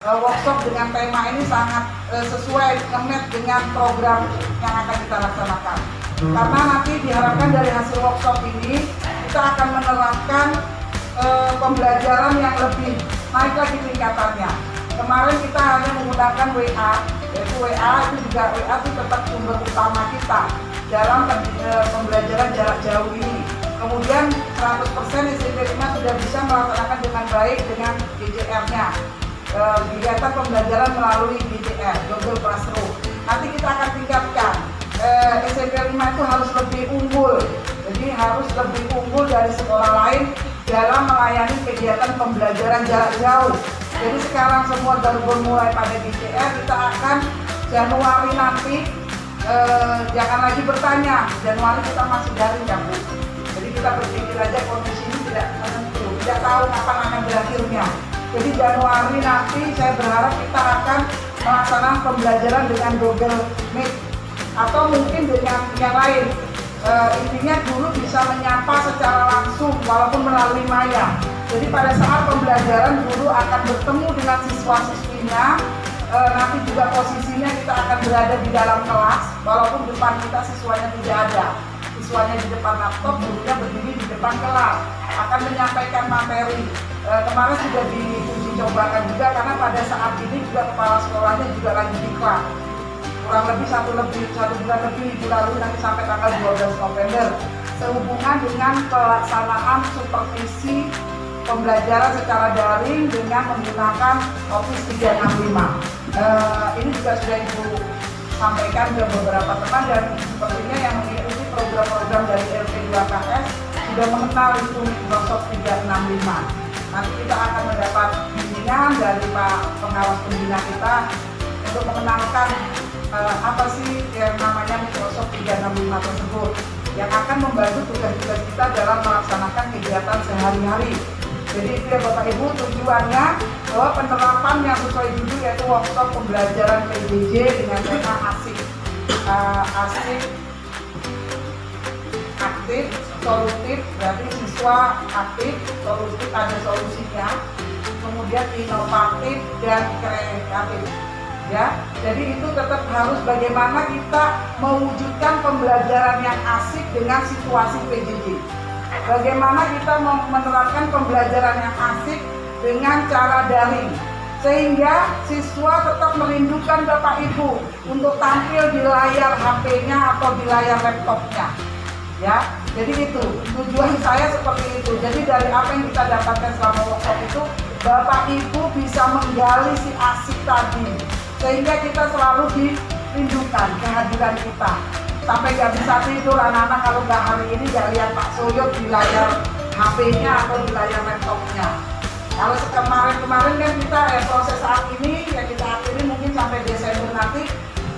Workshop dengan tema ini sangat sesuai nge-match dengan program yang akan kita laksanakan. Karena nanti diharapkan dari hasil workshop ini kita akan menerapkan pembelajaran yang lebih naik lagi tingkatannya. Kemarin kita hanya menggunakan WA, yaitu WA itu juga WA itu tetap sumber utama kita dalam pembelajaran jarak jauh ini. Kemudian 100% SMP 5 sudah bisa melaksanakan dengan baik dengan GJR-nya. Kegiatan pembelajaran melalui GJR, Google Classroom. Nanti kita akan tingkatkan. SMP 5 itu harus lebih unggul, jadi harus lebih unggul dari sekolah lain dalam melayani kegiatan pembelajaran jarak jauh. Jadi sekarang semua baru bermulai pada GJR, kita akan Januari nanti, jangan lagi bertanya, Januari kita masih daring ya Bu. Jadi kita berpikir aja kondisi ini tidak menentu, tidak tahu kapan akan berakhirnya. Jadi Januari nanti saya berharap kita akan melaksanakan pembelajaran dengan Google Meet atau mungkin dengan yang lain. Intinya guru bisa menyapa secara langsung walaupun melalui maya. Jadi pada saat pembelajaran guru akan bertemu dengan siswa-siswinya. Nanti juga posisinya kita akan berada di dalam kelas walaupun depan kita siswanya tidak ada. Siswanya di depan laptop, gurunya berdiri di depan kelas akan menyampaikan materi. Kemarin sudah diuji cobakan juga karena pada saat ini juga kepala sekolahnya juga lagi diklat. Kurang lebih satu bulan lebih dilalui nanti sampai tanggal 12 November sehubungan dengan pelaksanaan supervisi pembelajaran secara daring dengan menggunakan Office 365. Ini juga sudah Ibu sampaikan ke beberapa teman dan sepertinya yang mengikuti program-program dari LP2KS sudah mengenal itu Microsoft 365. Nanti kita akan mendapat bimbingan dari Pak pengawas pembina kita untuk mengenalkan apa sih yang namanya Microsoft 365 tersebut yang akan membantu tugas-tugas kita dalam melaksanakan kegiatan sehari-hari. Jadi itu ya Bapak Ibu tujuannya bahwa penerapan yang sesuai judul yaitu workshop pembelajaran PJJ dengan tema asik, aktif, solutif, berarti siswa aktif, solutif ada solusinya, kemudian inovatif dan kreatif. Ya, jadi itu tetap harus bagaimana kita mewujudkan pembelajaran yang asik dengan situasi PJJ. Bagaimana kita menerapkan pembelajaran yang asik dengan cara daring, sehingga siswa tetap merindukan Bapak Ibu untuk tampil di layar HP-nya atau di layar laptopnya. Ya, jadi itu tujuan saya seperti itu. Jadi dari apa yang kita dapatkan selama workshop itu, Bapak Ibu bisa menggali si asik tadi, sehingga kita selalu dirindukan kehadiran kita. Sampai gak bisa tidur anak-anak kalau nggak hari ini gak lihat Pak Soyot di layar HP-nya atau di layar laptopnya. Kalau kemarin kan kita proses saat ini ya kita akhiri mungkin sampai Desember nanti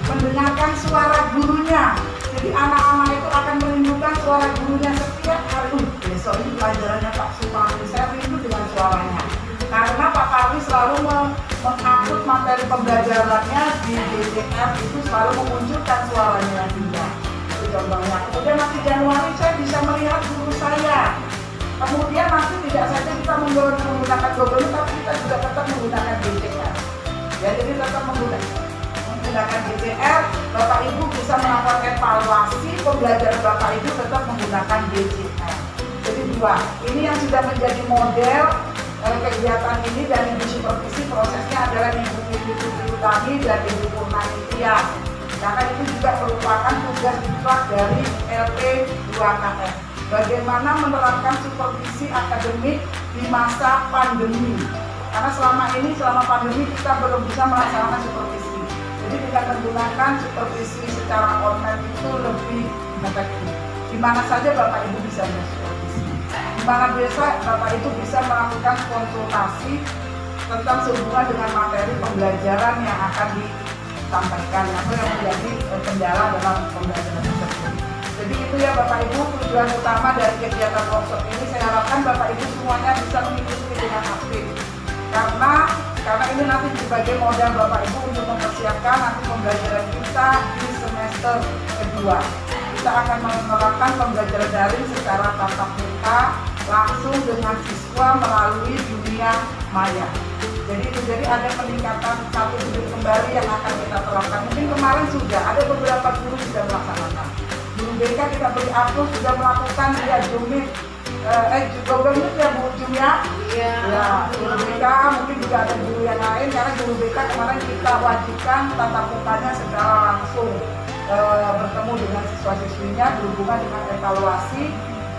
mendengarkan suara gurunya. Jadi anak-anak itu akan merindukan suara gurunya setiap hari. Besok ini pelajarannya Pak Supami, saya rindu dengan suaranya. Karena Pak Parwi selalu mengupload materi pembelajarannya di GJR itu selalu memunculkan suaranya juga. Itu contohnya. Kemudian nanti Januari saya bisa melihat guru saya. Kemudian nanti tidak saja kita menggunakan Google, tapi kita juga tetap menggunakan GJR. Ya, jadi tetap menggunakan GJR. Bapak Ibu bisa melakukan evaluasi pembelajaran Bapak Ibu tetap menggunakan GJR. Jadi dua. Ini yang sudah menjadi model kegiatan ini dan Ibu supervisi prosesnya adalah Ibu Utami dan Ibu Purnanintia. Karena itu juga merupakan tugas mutlak dari LP2KS. Bagaimana menerapkan supervisi akademik di masa pandemi. Karena selama pandemi kita belum bisa melaksanakan supervisi. Jadi dengan menggunakan supervisi secara online itu lebih efektif. Di mana saja Bapak Ibu bisa bersupervisi. Di mana biasa Bapak Ibu bisa melakukan konsultasi tentang sehubungan dengan materi pembelajaran yang akan disampaikan atau yang menjadi kendala dalam pembelajaran tersebut. Jadi itu ya Bapak Ibu tujuan utama dari kegiatan workshop ini. Saya harapkan Bapak Ibu semuanya bisa mengikuti dengan aktif. Karena ini nanti sebagai modal Bapak Ibu untuk mempersiapkan nanti pembelajaran kita di semester kedua. Kita akan menerapkan pembelajaran daring secara tatap muka langsung dengan siswa melalui dunia maya. Jadi ada peningkatan satu sudut kembali yang akan kita terapkan. Mungkin kemarin sudah ada beberapa guru sudah melaksanakan. Guru BK kita beri upload sudah melakukan via Zoom Meet. Google Meet ya Bu Jum ya? Iya. Ya, guru BK mungkin juga ada guru yang lain karena guru BK kemarin kita wajibkan tatap mukanya secara langsung bertemu dengan siswa-siswinya berhubungan dengan evaluasi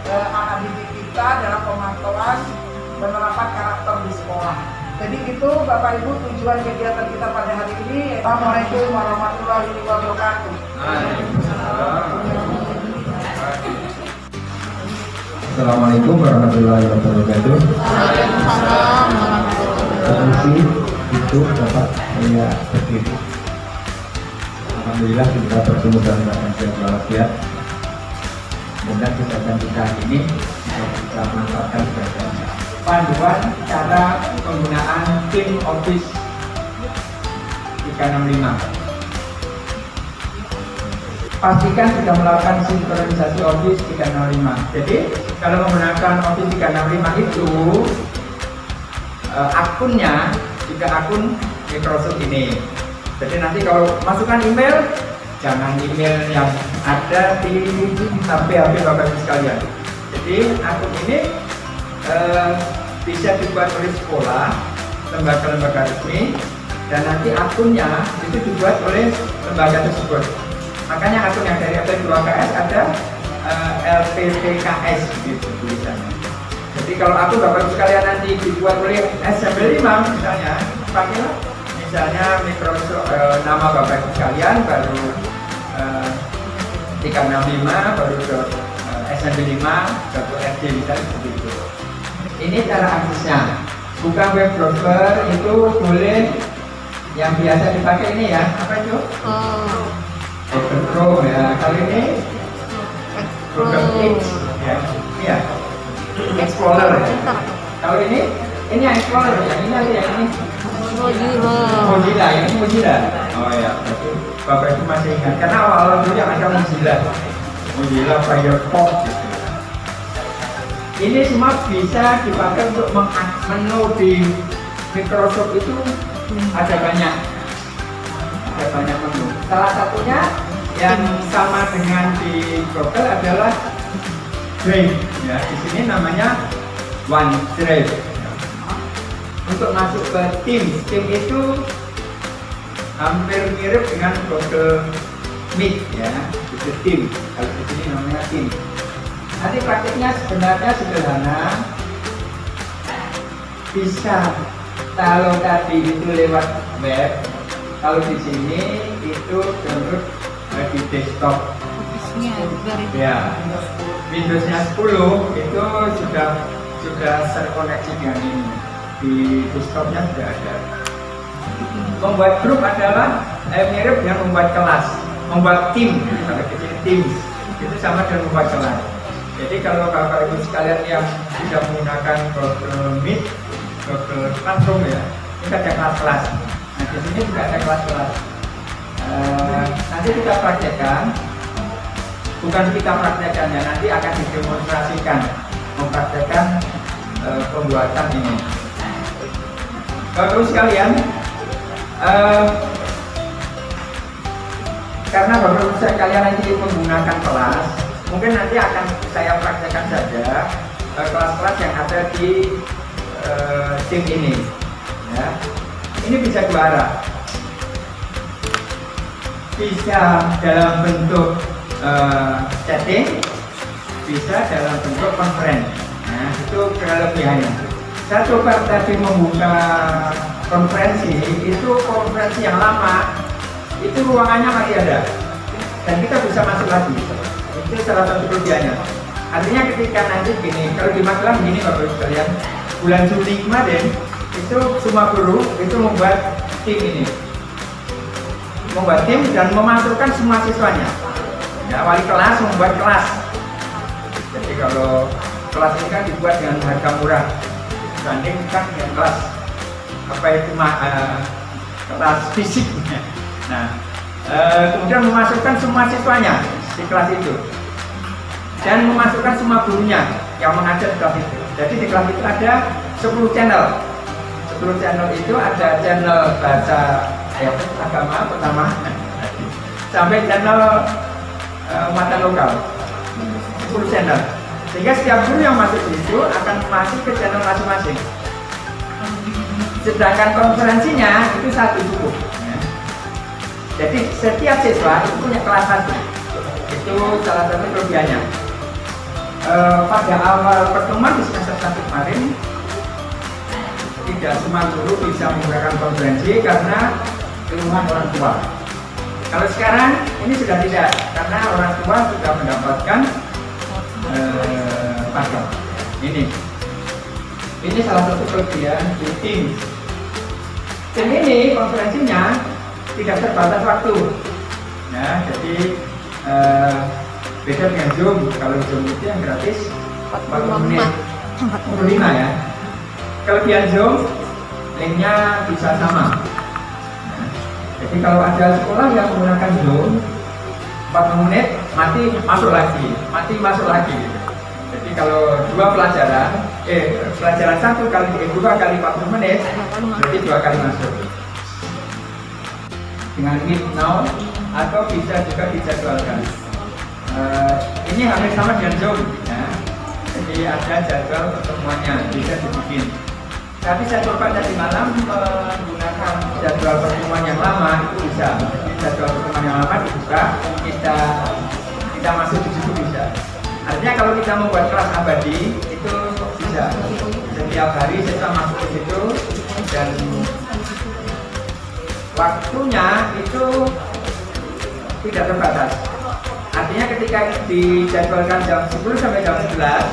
anak didik kita dalam pemantauan penerapan karakter di sekolah. Jadi itu Bapak Ibu tujuan kegiatan kita pada hari ini. Assalamualaikum warahmatullahi wabarakatuh. Assalamualaikum warahmatullahi wabarakatuh. Permisi, itu Bapak saya berdiri. Alhamdulillah kita bertemu dalam keadaan sehat walafiat. Semoga kesehatan kita ini bisa manfaatkan sebagai panduan cara penggunaan tim Office 365. Pastikan sudah melakukan sinkronisasi Office 365. Jadi kalau menggunakan Office 365 itu akunnya juga akun Microsoft ini. Jadi nanti kalau masukkan email, jangan email yang ada di HP Bapak Ibu sekalian. Jadi akun ini bisa dibuat oleh sekolah, lembaga-lembaga resmi, dan nanti akunnya itu dibuat oleh lembaga tersebut. Makanya akun yang dari LP2KS ada LPPKS gitu tulisannya. Jadi kalau akun Bapak Ibu sekalian nanti dibuat oleh SMP5 misalnya, pakailah misalnya Microsoft nama Bapak Ibu sekalian baru 365 baru ke SMP5 satu SD misalnya seperti itu. Ini cara aksesnya. Buka web browser itu boleh yang biasa dipakai ini ya, apa itu? Google Chrome ya. Kali ini Google X ya. Ini ya. Explorer ya. Kalau ini Explorer ya. Ini ada yang ini Mozilla, yang ini Mozilla. Oh ya, Bapak itu masih ingat karena awal-awal dulu yang ada Mozilla Firefox. Ini semua bisa dipakai untuk menu di Microsoft itu ada banyak menu. Salah satunya yang sama dengan di Google adalah Drive. Ya, di sini namanya OneDrive. Untuk masuk ke Teams itu hampir mirip dengan Google Meet ya, itu Teams. Kalau di sini namanya Teams. Nanti praktiknya sebenarnya sederhana. Bisa kalau tadi itu lewat web, kalau di sini itu download di desktop. Ya, Windowsnya 10 itu sudah terkoneksi dengan ini. Di desktopnya sudah ada. Membuat grup adalah mirip dengan membuat kelas, membuat tim, kalau di sini Teams itu sama dengan membuat kelas. Jadi kalau Bapak Ibu sekalian yang sudah menggunakan Google Meet, Google Classroom ya, ini ada kelas-kelas. Nah di sini juga ada kelas-kelas. Nanti kita praktekkan, bukan kita praktekkan ya, nanti akan didemonstrasikan, mempraktekkan pembuatan ini. Bapak Ibu sekalian, karena Bapak Ibu sekalian nanti menggunakan kelas, mungkin nanti akan saya praktekkan saja kelas-kelas yang ada di tim ini. Ya. Ini bisa dua arah. Bisa dalam bentuk chatting, bisa dalam bentuk conference. Nah, itu kelebihannya. Saya coba tadi membuka konferensi, itu konferensi yang lama, itu ruangannya masih ada, dan kita bisa masuk lagi. Itu salah satu kelebihannya. Artinya ketika nanti gini, kalau di Magelang gini Bapak Ibu sekalian, bulan Juli kemarin itu semua guru itu membuat tim ini, membuat tim dan memasukkan semua siswanya. Ya, wali kelas membuat kelas. Jadi kalau kelas ini kan dibuat dengan harga murah, dibandingkan dengan kelas apa itu kelas fisiknya. Nah, kemudian memasukkan semua siswanya di kelas itu dan memasukkan semua gurunya yang mengajar di kelas itu. Jadi di kelas itu ada 10 channel 10 channel itu ada channel bahasa agama pertama sampai channel mata lokal 10 channel, sehingga setiap guru yang masuk di situ akan masuk ke channel masing-masing. Sedangkan konferensinya itu satu buku. Jadi setiap siswa itu punya kelas satu. Itu salah satu kelebihannya. Pada awal pertemuan di semester 1 kemarin, tidak semua guru bisa menggunakan konferensi karena keluhan orang tua. Kalau sekarang ini sudah tidak, karena orang tua sudah mendapatkan paket. Ini salah satu kelebihan di Teams. Dan ini konferensinya tidak terbatas waktu. Ya, jadi beda dengan Zoom. Kalau Zoom itu yang gratis 40 menit, 45 ya. Kelebihan Zoom, linknya bisa sama. Nah, jadi kalau ada sekolah yang menggunakan Zoom 40 menit, mati masuk lagi. Jadi kalau pelajaran 1 kali 2 kali 40 menit, berarti 2 kali masuk. Dengan Meet Now atau bisa juga dijadwalkan. Ini hampir sama dengan Zoom, ya. Jadi ada jadwal pertemuannya, bisa dibikin. Tapi saya coba tadi malam menggunakan jadwal pertemuan yang lama, itu bisa. Jadi jadwal pertemuan yang lama dibuka, kita masuk di situ bisa. Artinya kalau kita membuat kelas abadi itu bisa. Setiap hari kita masuk ke situ dan waktunya itu tidak terbatas. Artinya ketika dijadwalkan jam 10 sampai jam 11,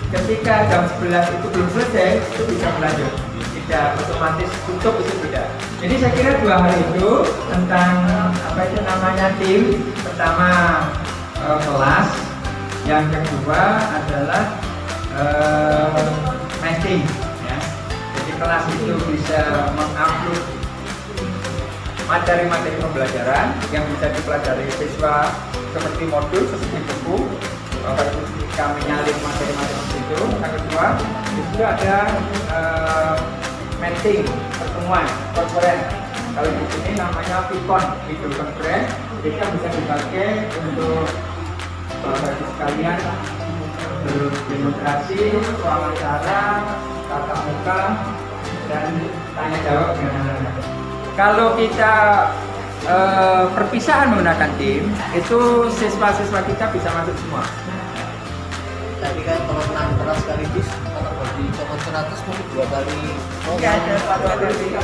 ketika jam 11 itu belum selesai, itu bisa berlanjut. Tidak otomatis tutup, itu tidak. Jadi saya kira 2 hari itu tentang apa itu namanya tim. Pertama kelas, yang kedua adalah meeting. Ya. Jadi kelas itu bisa mengupload materi-materi pembelajaran yang bisa dipelajari siswa seperti modul, seperti buku. Kami nyalin materi-materi itu. Yang kedua, itu ada meeting, pertemuan, konferensi. Kalau di sini namanya VCon, video conference. Jadi yang bisa dipakai untuk bagi sekalian berdemonstrasi, wawancara, tatap muka, dan tanya jawab dengan anak-anak. Kalau kita perpisahan menggunakan tim, itu siswa-siswa kita bisa masuk semua. Tapi kan kalau 6 kelas sekaligus, kalau di cuma 100 mungkin 2 kali. Tidak ada 250.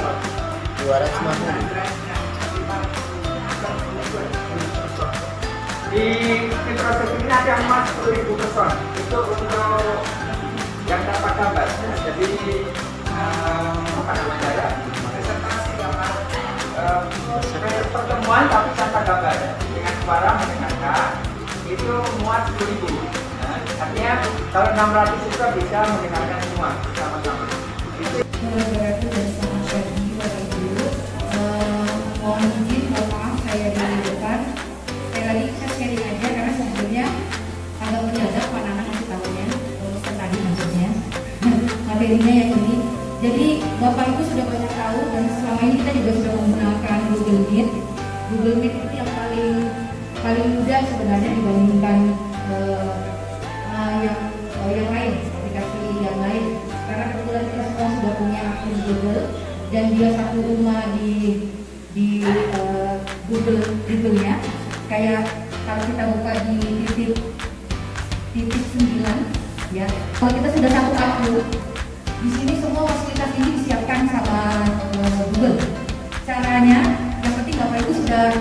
Di proses ini ada yang mas 10.000 person. Itu untuk yang tanpa gambar. Jadi apa namanya ya? Presentasi gambar. Pertemuan tapi tanpa gambar. Dengan suara mendengarkan itu muat 10.000. Nah, artinya kalau 600 siswa bisa mendengarkan semua sama-sama. Wabarakatuh dan selamat pagi Bapak Ibu. Mohon izin, mohon maaf saya di depan. Sekali lagi kita sharing aja karena sebenarnya agak mendadak Pak Nana ngasih tahunya, tadi maksudnya materinya yang ini. Jadi Bapak Ibu sudah banyak tahu dan selama ini kita juga sudah menggunakan Google Meet. Google Meet itu yang paling mudah sebenarnya dibandingkan yang lain, aplikasi yang lain. Karena kebetulan kita semua sudah punya akun Google dan dia satu rumah di Google-nya. Kayak kalau kita buka di titik 9, ya. Kalau kita sudah satu akun, di sini semua fasilitas ini disiapkan sama Google. Caranya, yang penting Bapak Ibu sudah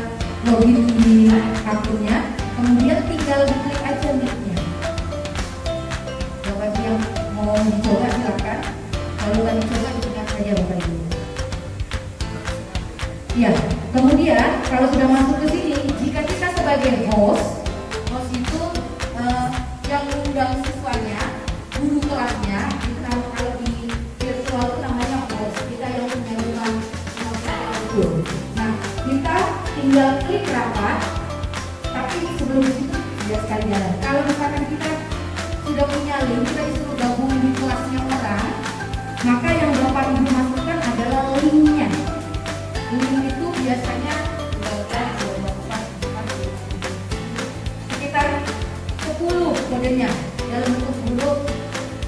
login di akunnya, kemudian tinggal diklik aja linknya. Bapak Ibu yang mau dicoba silakan. Kalau nggak dicoba dicoba saja Bapak Ibu. Ya, kemudian kalau sudah masuk ke sini, jika kita sebagai host itu yang mengundang siswanya, guru kelasnya, itu kalau di virtual itu namanya host. Kita yang punya rumah itu. Nah, kita tinggal klik rapat, tapi sebelum itu sudah sekali jalan. Kalau misalkan kita sudah punya link, kita disuruh gabung di kelasnya orang, maka yang Bapak Ibu masukkan adalah linknya. Link itu biasanya sekitar 10 kodenya dalam bentuk huruf.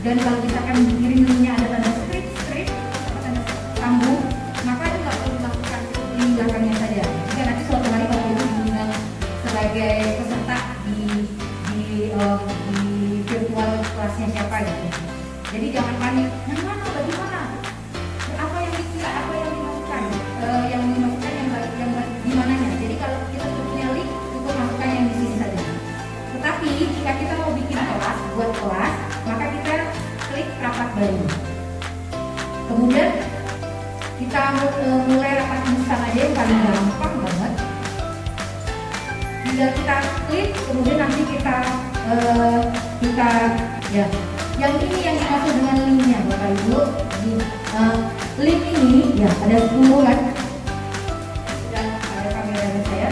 Dan kalau misalkan kirim linknya ada tanda strip atau tanda sambung, maka itu nggak perlu dilakukan di belakangnya saja. Jika nanti suatu hari Bapak Ibu diundang sebagai peserta di virtual kelasnya siapa gitu. Jadi jangan panik. Yang mana? Bagaimana? Apa yang dikira? Apa yang dimasukkan? Yang dimasukkan yang di mananya? Jadi kalau kita punya link, cukup masukkan yang di sini saja. Tetapi jika kita mau bikin kelas, buat kelas, maka kita klik rapat baru. Kemudian kita mulai rapat instan aja yang paling gampang banget. Tinggal kita klik, kemudian nanti kita ya. Yang ini yang dimaksud dengan linknya Bapak Ibu. Link ini ya ada 10 kan? Dan ada kamera saya.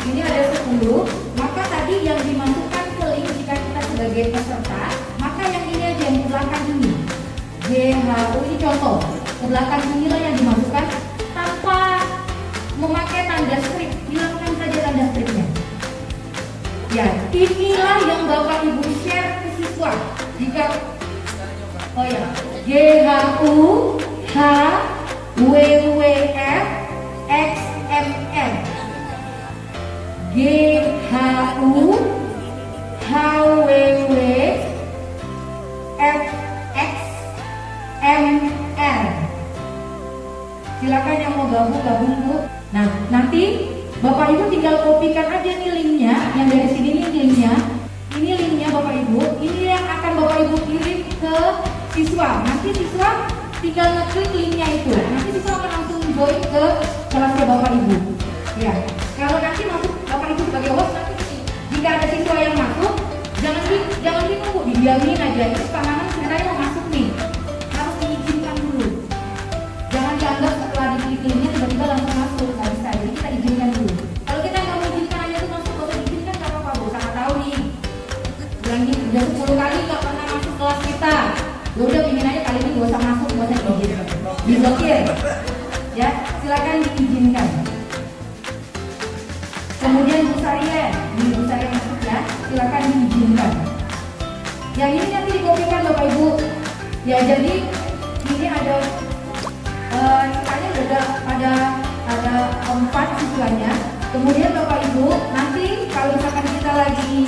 Ini ada 10. Maka tadi yang dimasukkan ke link jika kita sebagai peserta, maka yang ini aja yang di belakang ini. GHU ini contoh. Ke belakang inilah yang dimasukkan tanpa memakai tanda strip. Hilangkan saja tanda stripnya. Ya, inilah yang Bapak Ibu share ke siswa. Jika GHU HWWF XML GHU HWWF XML. Silakan yang mau gabung Bu. Nah, nanti Bapak Ibu tinggal kopikan aja nih linknya, yang dari sini nih linknya. Ini linknya Bapak Ibu, ini yang akan Bapak Ibu kirim ke siswa. Nanti siswa tinggal ngeklik linknya itu. Nanti siswa akan langsung join ke kelasnya Bapak Ibu. Ya, kalau nanti masuk Bapak Ibu sebagai host, nanti jika ada siswa yang masuk, jangan ditunggu, didiamin aja. Itu tangan sebenarnya mau masuk nih, harus diizinkan dulu. Jangan dianggap setelah diklik linknya tiba-tiba langsung masuk, nggak bisa. Jadi kita izinkan dulu. Kalau kita nggak mengizinkan aja tuh masuk, baru diizinkan nggak apa-apa Bu. Sama tahu nih, bilang gitu udah 10 kali nggak pernah masuk kelas kita. Ya udah pingin aja kali ini gak usah masuk, gak usah diizin, diblokir. Ya, silakan diizinkan. Kemudian Bu Saria masuk ya, silakan diizinkan. Yang ini nanti dikopikan Bapak Ibu. Ya, jadi ini ada sisanya ada 4 siswanya. Kemudian Bapak Ibu nanti kalau misalkan kita lagi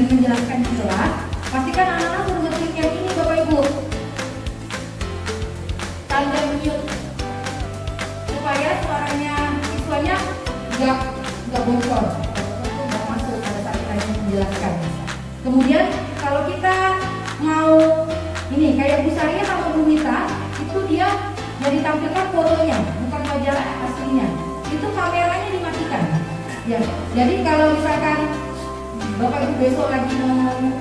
menjelaskan di kelas, pastikan anak-anak suruh ngetik yang ini Bapak Ibu, tanda mute, supaya suaranya siswanya nggak bocor, nggak masuk pada saat kita menjelaskan. Kemudian kalau kita mau ini kayak Bu Saria sama Bu Mita, itu dia jadi tampilkan fotonya, bukan wajah aslinya. Itu kameranya dimatikan. Ya, jadi kalau misalkan Bapak Ibu besok lagi mau meet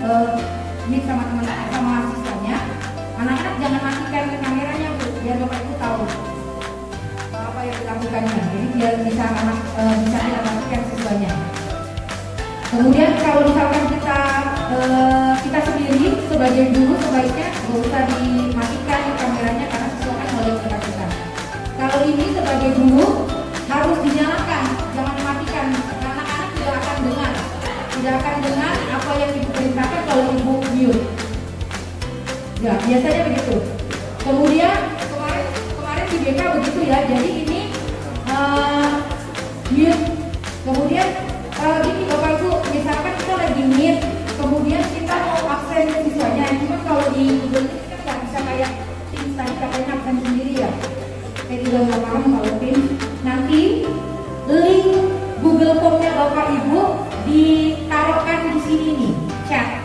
sama teman-teman sama siswanya, anak-anak jangan matikan kameranya Bu, biar Bapak Ibu tahu apa yang dilakukannya. Jadi biar bisa dilakukan siswanya. Kemudian kalau misalkan kita sendiri sebagai guru sebaiknya nggak usah dimatikan kameranya karena siswa kan boleh kita. Kalau ini sebagai guru harus dinyalakan, jangan dimatikan. Anak-anak tidak akan dengar apa yang Ibu perintahkan kalau Ibu mute. Ya, biasanya begitu. Kemudian kemarin di BK begitu ya. Jadi ini mute. Kemudian gini Bapak Ibu, misalkan kita lagi meet, kemudian kita mau absen siswanya. Cuma kalau di Google ini kita nggak bisa kayak Teams tadi katanya absen sendiri ya. Saya juga nggak paham kalau Teams. Nanti link Google Form-nya Bapak Ibu ditaruhkan di sini nih, chat.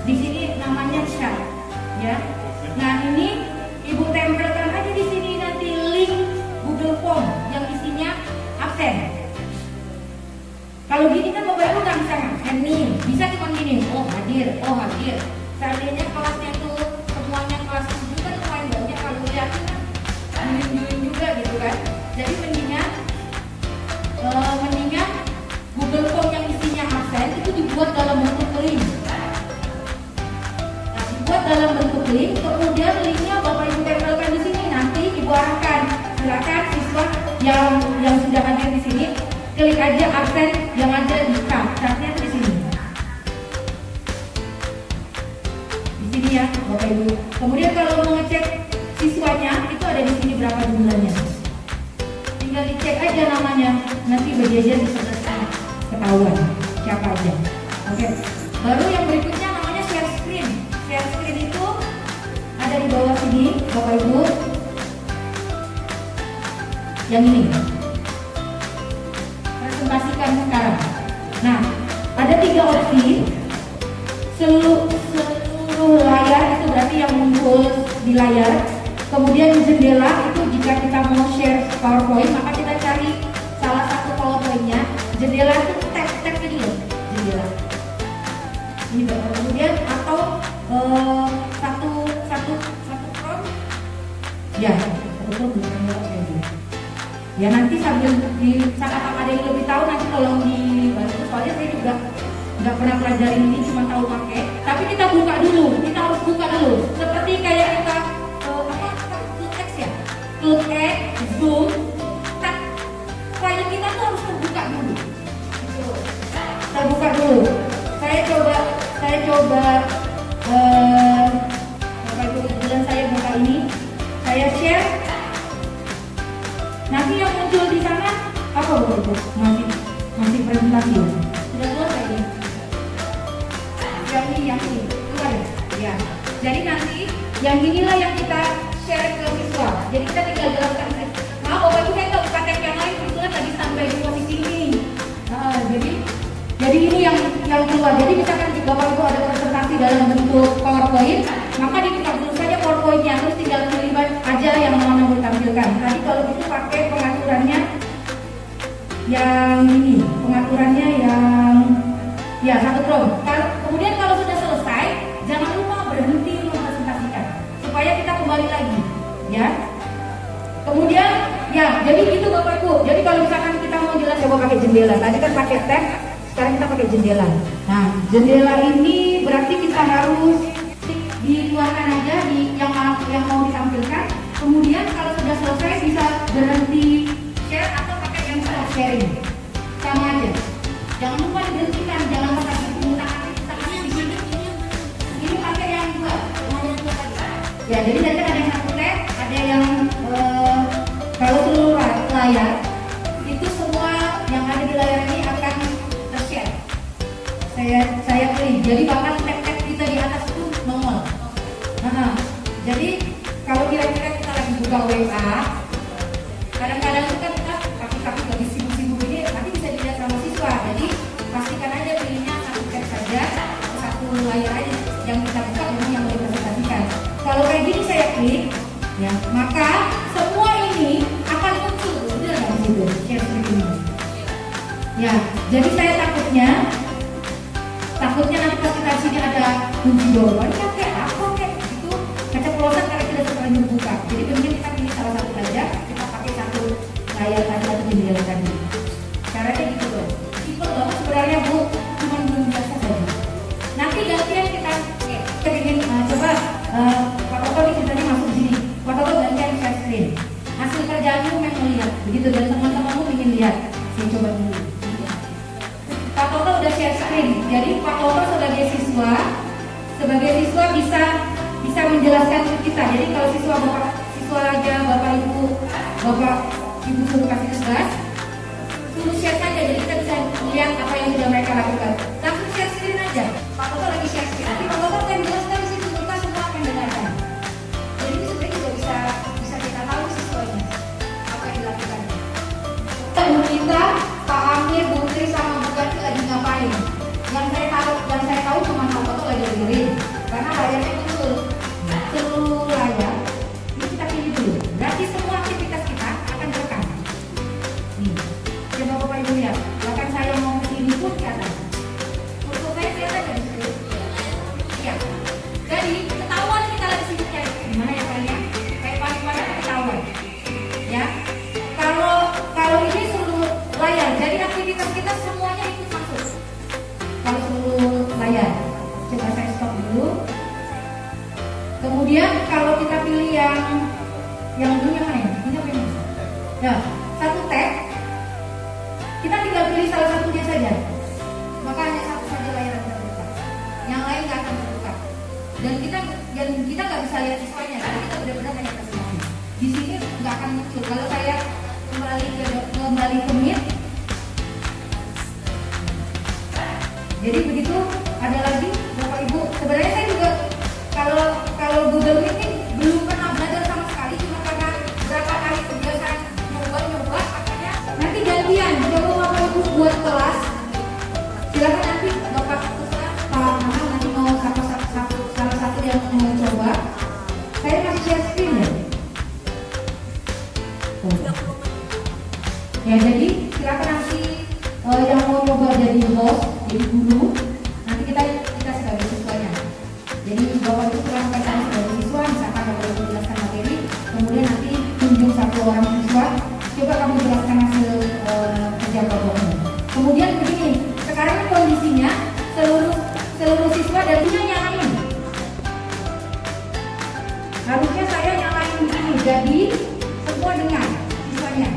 Di sini namanya chat, ya. Nah ini Ibu tempelkan aja di sini nanti link Google Form yang isinya absen. Kalau gini kan Bapak Ibu nggak bisa ngabsen nih, bisa cuma gini, oh hadir. Seandainya kelasnya tuh semuanya kelas 7 kan lumayan banyak, kalau lihatin kan hadir di sini, klik aja absen yang ada di chartnya di sini. Di sini ya, Bapak Ibu. Kemudian kalau mau ngecek siswanya, itu ada di sini berapa jumlahnya. Tinggal dicek aja namanya, nanti berjajar di sebelah sana ketahuan siapa aja. Oke. Baru yang berikutnya namanya share screen. Share screen itu ada di bawah sini, Bapak Ibu. Yang ini. Presentasikan sekarang. Nah, ada 3 opsi. Seluruh layar itu berarti yang muncul di layar. Kemudian jendela itu jika kita mau share PowerPoint, maka kita cari salah satu PowerPoint-nya. Jendela itu tab ini loh, jendela. Ini Bapak. Kemudian atau satu prompt. Ya, satu prompt bukan kayak gitu. Ya nanti sambil di saat ada yang lebih tahu nanti tolong dibantu. Soalnya saya juga nggak pernah pelajarin ini, cuma tahu pakai. Tapi kita buka dulu, kita harus buka dulu. Seperti kayak kita Cloudx, Zoom, file kita tuh harus terbuka dulu. Terbuka dulu. Saya coba Bapak Ibu kebetulan saya buka ini, saya share. Nanti yang muncul di sana apa Bapak Ibu? Masih presentasi. Sudah keluar ini? Yang ini keluar ya. Jadi nanti yang inilah yang kita share ke siswa. Jadi kita tinggal jelaskan. Maaf Bapak Ibu, saya nggak buka tab yang lain, kebetulan tadi sampai di posisi ini. Jadi ini yang keluar. Jadi misalkan Bapak Ibu ada presentasi dalam bentuk PowerPoint, maka dibuka dulu saja PowerPoint-nya, terus tinggal pilih aja yang mana mau ditampilkan. Tadi kalau gitu pakai pengaturannya yang ini, pengaturannya yang ya satu prompt. Kemudian kalau sudah selesai, jangan lupa berhenti mempresentasikan supaya kita kembali lagi, ya. Kemudian ya, jadi gitu Bapak Ibu. Jadi kalau misalkan kita mau jelas coba pakai jendela. Tadi kan pakai tab, sekarang kita pakai jendela. Nah, jendela ini berarti kita harus dikeluarkan aja di yang mau ditampilkan. Kemudian kalau sudah selesai bisa berhenti share atau pakai yang stop sharing. Sama aja. Jangan lupa diberhentikan, jangan pakai tangannya di sini. Ini pakai yang dua tadi. Ya, jadi tadi kan ada yang satu tab, ada yang kalau seluruh layar itu semua yang ada di layar ini akan tershare. Saya klik. Jadi bahkan tab-tab kita di atas itu nongol. Nah, jadi kalau kira-kira kita lagi buka WA, kadang-kadang itu kan kita kaki-kaki lagi sibuk-sibuk ini, nanti bisa dilihat sama siswa. Jadi pastikan aja pilihnya satu tab saja, satu layar aja yang kita buka memang yang mau dipresentasikan. Kalau kayak gini saya klik, ya maka semua ini akan muncul, benar nggak di situ share screen ini? Ya, jadi saya takutnya nanti pas kita di sini ada kunci jawabannya kayak apa kayak itu keceplosan karena kita terlanjur buka. Jadi kemudian kita pilih salah satu saja, kita pakai satu layar tadi atau jendela tadi. Caranya gitu loh. Simple banget sebenarnya Bu, cuma belum biasa saja. Nanti gantian kita ingin coba Pak Toto nih ceritanya masuk di sini. Pak Toto gantian share screen. Hasil kerjaanmu memang melihat, begitu dan teman-temanmu ingin lihat. Saya coba dulu. Pak Toto udah share screen. Jadi Pak Toto sebagai siswa bisa menjelaskan ke kita. Jadi kalau siswa aja Bapak Ibu suruh kasih tugas, suruh share saja. Jadi kita bisa lihat apa yang sudah mereka lakukan. Langsung share screen aja. Pak Toto lagi share screen. Nanti Pak Toto akan jelaskan di situ, kita semua akan dengarkan. Jadi itu sebenarnya juga bisa kita tahu siswanya apa yang dilakukan. Kita Pak Amir, Bu Tri sama Bu Gati lagi ngapain? Yang saya tahu cuma Pak Toto lagi dengerin karena layarnya muncul seluruh layar. Ini kita pilih dulu. Berarti semua aktivitas kita akan terekam. Nih, coba Bapak Ibu lihat. Bahkan saya mau kesini pun kelihatan. Foto saya kelihatan nggak di situ? Iya. Jadi ketahuan kita lagi sibuk cari. Gimana ya kalian? Kayak paling-paling ketahuan. Ya. Kalau ini seluruh layar, jadi aktivitas kita semuanya ikut masuk. Kalau seluruh layar, coba saya stop dulu. Kemudian kalau kita pilih yang dulu yang mana? Ini apa ini? Ya, satu tab. Ya, jadi silakan nanti yang mau coba jadi host, jadi guru, nanti kita sebagai siswanya. Jadi Bapak Ibu silahkan kami sebagai siswa, misalkan Bapak Ibu jelaskan materi, kemudian nanti tunjuk satu orang siswa, coba kamu jelaskan hasil kerja kelompokmu. Kemudian begini, sekarang kondisinya seluruh siswa dan punya nyalain. Harusnya saya nyalain begini, jadi semua dengar siswanya.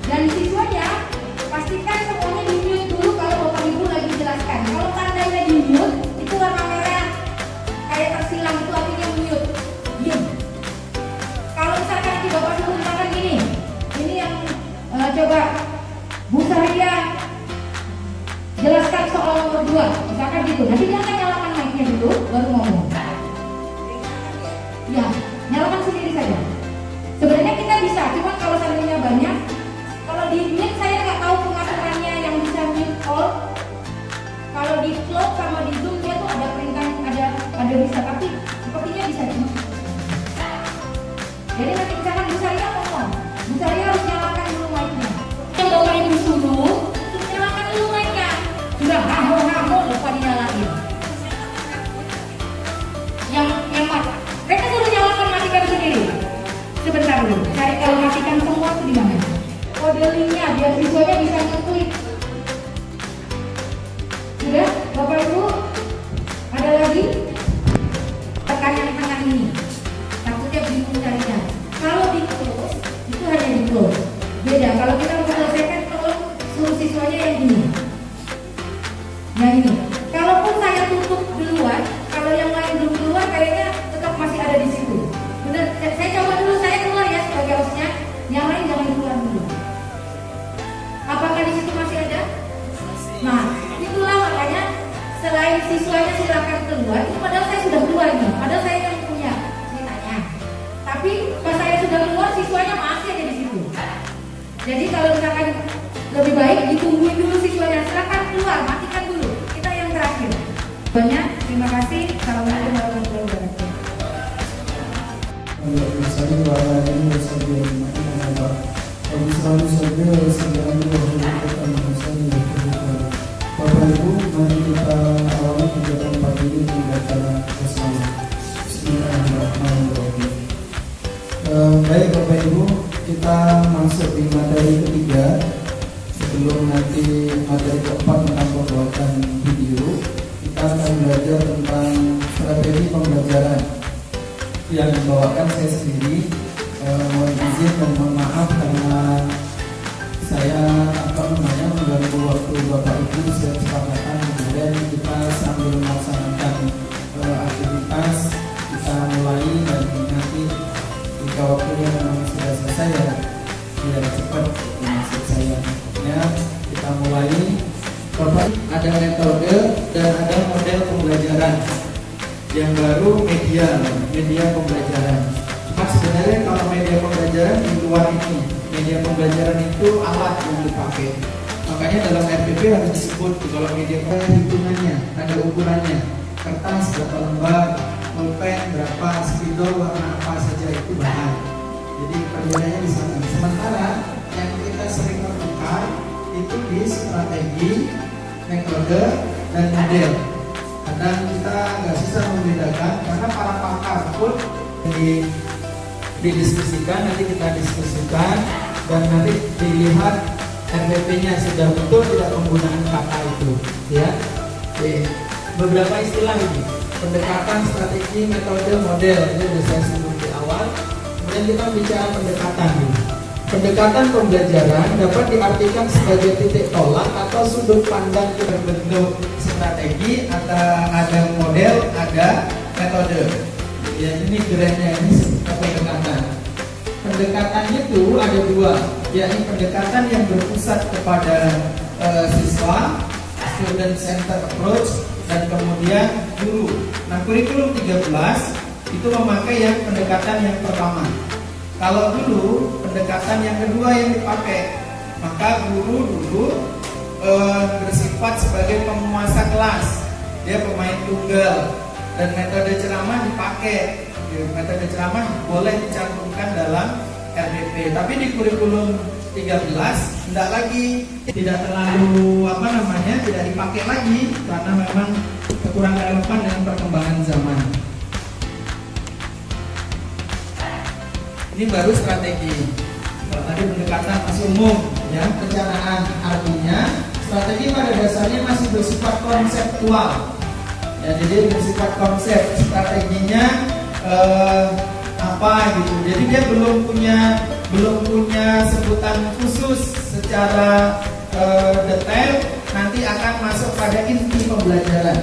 Dan siswanya pastikan semuanya di-mute dulu kalau Bapak Ibu lagi jelaskan. Kalau tandanya di-mute, itu warna merah kayak tersilang, itu artinya mute. Diam. Kalau misalkan nanti Bapak Ibu misalkan gini, ini yang coba Bu Saria jelaskan soal nomor 2, misalkan gitu. Nanti dia akan nyalakan mic-nya dulu, baru ngomong. Ya, nyalakan sendiri saja. Sebenarnya kita bisa, cuma kalau seandainya banyak, kalau di mute saya nggak tahu pengaturannya yang bisa mute all. Kalau di Cloud sama di Zoom dia tuh ada perintah, ada bisa, tapi sepertinya bisa cuma. Jadi nanti misalkan Bu Saria ngomong, Bu Saria harus nyalakan dulu mic-nya. Yang Bapak Ibu suruh, nyalakan dulu mic-nya. Sudah hamo-hamo lupa dinyalain. Yang mati, mereka suruh nyalakan, matikan sendiri. Sebentar dulu, cari kalau matikan semua itu di mana? Kode linknya biar siswanya bisa nge-tweet. Sudah, Bapak Ibu, ada lagi? Tekan yang tengah ini. Takutnya bingung carinya. Kalau di close, itu hanya di close. Beda, kalau kita mau selesaikan tolong suruh siswanya yang ini. Yang ini. Kalaupun saya tutup duluan, kalau yang lain belum keluar, kayaknya tetap masih ada di situ. Benar, saya coba dulu, saya keluar ya sebagai hostnya. Yang lain jangan keluar dulu. Apakah di situ masih ada? Nah, itulah makanya selain siswanya silakan keluar, itu padahal saya sudah keluar nih, padahal saya yang punya ceritanya. Tapi pas saya sudah keluar, siswanya masih ada di situ. Jadi kalau misalkan lebih baik ditungguin dulu siswanya, silakan keluar, matikan dulu. Kita yang terakhir. Banyak, terima kasih. Assalamualaikum warahmatullahi wabarakatuh. Bapak Ibu, mari kita awali kegiatan pagi ini dengan acara bersama. Bismillahirrahmanirrahim. Baik Bapak Ibu, kita masuk di materi ketiga. Sebelum nanti materi keempat tentang pembuatan video, kita akan belajar tentang strategi pembelajaran yang membawakan saya sendiri. Mohon izin dan mohon maaf karena saya mengganggu waktu Bapak Ibu sesuai kesepakatan. Kemudian kita sambil melaksanakan aktivitas, kita mulai dan nanti jika waktunya memang sudah selesai ya biar cepat maksud saya. Ya, kita mulai. Bapak, ada metode dan ada model pembelajaran. Yang baru media pembelajaran. Cuma sebenarnya kalau media pembelajaran di luar ini, media pembelajaran itu alat yang dipakai. Makanya dalam RPP harus disebut kalau media hitungannya, ada ukurannya. Kertas berapa lembar, pulpen berapa, spidol warna apa saja itu bahan. Jadi perbedaannya di sana. Sementara yang kita sering lakukan itu di strategi, metode, dan model. Kadang kita agak susah membedakan karena para pakar pun didiskusikan, nanti kita diskusikan dan nanti dilihat RPP-nya sudah betul tidak penggunaan kata itu, ya. Beberapa istilah ini, pendekatan, strategi, metode, model, ini sudah saya sebut di awal. Kemudian kita bicara pendekatan. Pendekatan pembelajaran dapat diartikan sebagai titik tolak atau sudut pandang berbentuk strategi, ada model, ada metode. Ya, ini geraknya, ini pendekatan. Pendekatan itu ada dua, yakni pendekatan yang berpusat kepada siswa, student center approach, dan kemudian guru. Nah, kurikulum 13 itu memakai yang pendekatan yang pertama. Kalau dulu pendekatan yang kedua yang dipakai, maka guru dulu bersifat sebagai penguasa kelas, dia pemain tunggal, dan metode ceramah dipakai. Metode ceramah boleh dicantumkan dalam RPP. SMP. Tapi di kurikulum 13 tidak lagi, tidak terlalu tidak dipakai lagi karena memang kurang relevan dengan perkembangan zaman. Ini baru strategi. Kalau tadi pendekatan masih umum, ya, perencanaan, artinya strategi pada dasarnya masih bersifat konseptual. Ya, jadi bersifat konsep, strateginya apa gitu. Jadi dia belum punya sebutan khusus secara detail. Nanti akan masuk pada inti pembelajaran,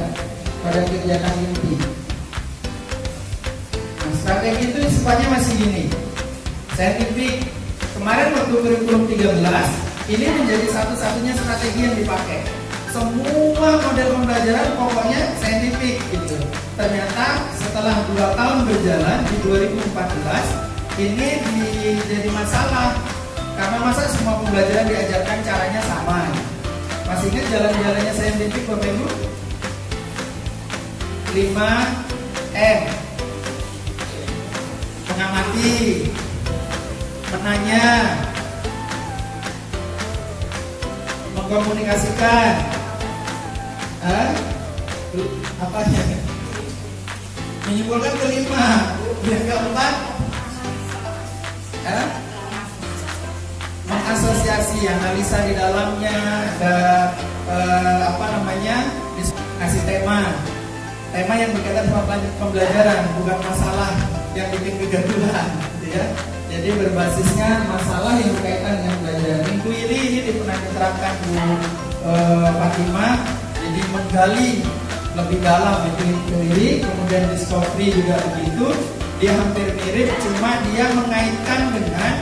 pada kegiatan inti. Nah, strategi itu sifatnya masih gini. Saintifik, kemarin waktu kurikulum 13 ini menjadi satu-satunya strategi yang dipakai. Semua model pembelajaran pokoknya saintifik gitu. Ternyata setelah 2 tahun berjalan di 2014 ini jadi masalah karena masa semua pembelajaran diajarkan caranya sama. Masih ingat jalan-jalannya saintifik Bapak Ibu? 5M. Mengamati, menanya, mengkomunikasikan, menyimpulkan kelima, yang keempat, mengasosiasi, analisa di dalamnya, ngasih tema yang berkaitan sama pembelajaran, bukan masalah yang bikin kegaduhan, gitu ya. Jadi berbasisnya masalah yang berkaitan dengan pelajaran. Inquiry ini pernah diterapkan Bu Fatimah, jadi menggali lebih dalam itu inquiry, kemudian discovery juga begitu. Dia hampir mirip, cuma dia mengaitkan dengan,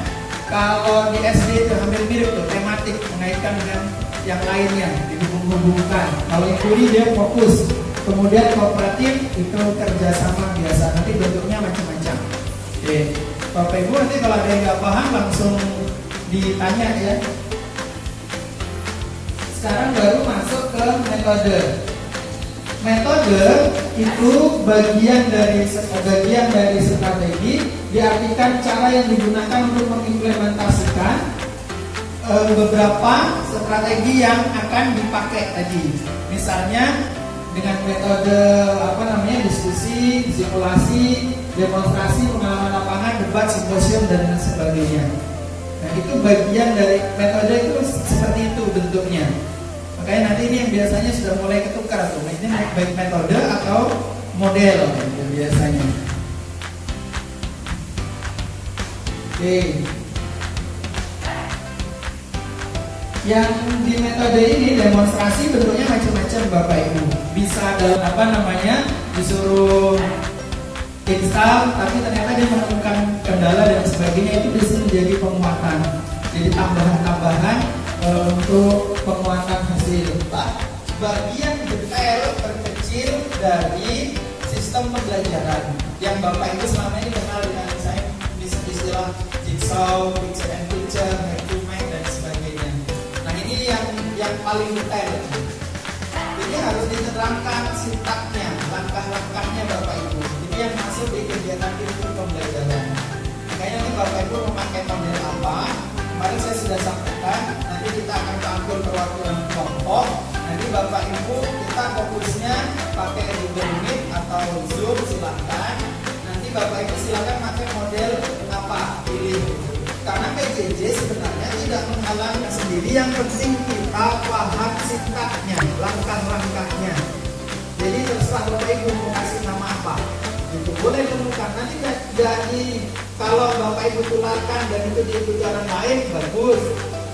kalau di SD itu hampir mirip tuh, tematik, mengaitkan dengan yang lainnya, dihubung-hubungkan. Kalau inquiry dia fokus, kemudian kooperatif itu kerjasama biasa, nanti bentuknya macam-macam. Oke. Bapak Ibu nanti kalau ada yang nggak paham langsung ditanya ya. Sekarang baru masuk ke metode. Metode itu bagian dari strategi, diartikan cara yang digunakan untuk mengimplementasikan beberapa strategi yang akan dipakai tadi. Misalnya dengan metode diskusi, simulasi, demonstrasi, pengalaman lapangan, debat, simposium dan sebagainya. Nah, itu bagian dari metode itu seperti itu bentuknya. Makanya nanti ini yang biasanya sudah mulai ketukar tuh. Ini baik metode atau model gitu, biasanya. Oke. Yang di metode ini demonstrasi bentuknya macam-macam Bapak Ibu. Bisa dalam disuruh install, tapi ternyata dia menemukan kendala dan sebagainya, itu bisa menjadi penguatan. Jadi tambahan-tambahan untuk penguatan hasil. Bagian detail terkecil dari sistem pembelajaran yang Bapak Ibu selama ini kenal dengan saya istilah jigsaw, picture and picture, head to mind dan sebagainya. Nah ini yang paling detail. Ini harus diterangkan sintaknya, langkah-langkahnya Bapak Ibu. Ini yang masuk di kegiatan itu pembelajaran. Makanya nanti Bapak Ibu memakai model apa? Kemarin saya sudah sampaikan. Nanti kita akan tampil perwakilan kelompok. Nanti Bapak Ibu kita fokusnya pakai Google Meet atau Zoom, silakan. Nanti Bapak Ibu silakan pakai model apa? Pilih. Karena PJJ sebenarnya tidak menghalangi sendiri. Yang penting kita paham sintaknya, langkah-langkahnya. Jadi terserah Bapak Ibu mau kasih nama apa. Itu boleh temukan. Nanti jadi kalau Bapak Ibu tularkan dan itu diikuti orang lain, bagus.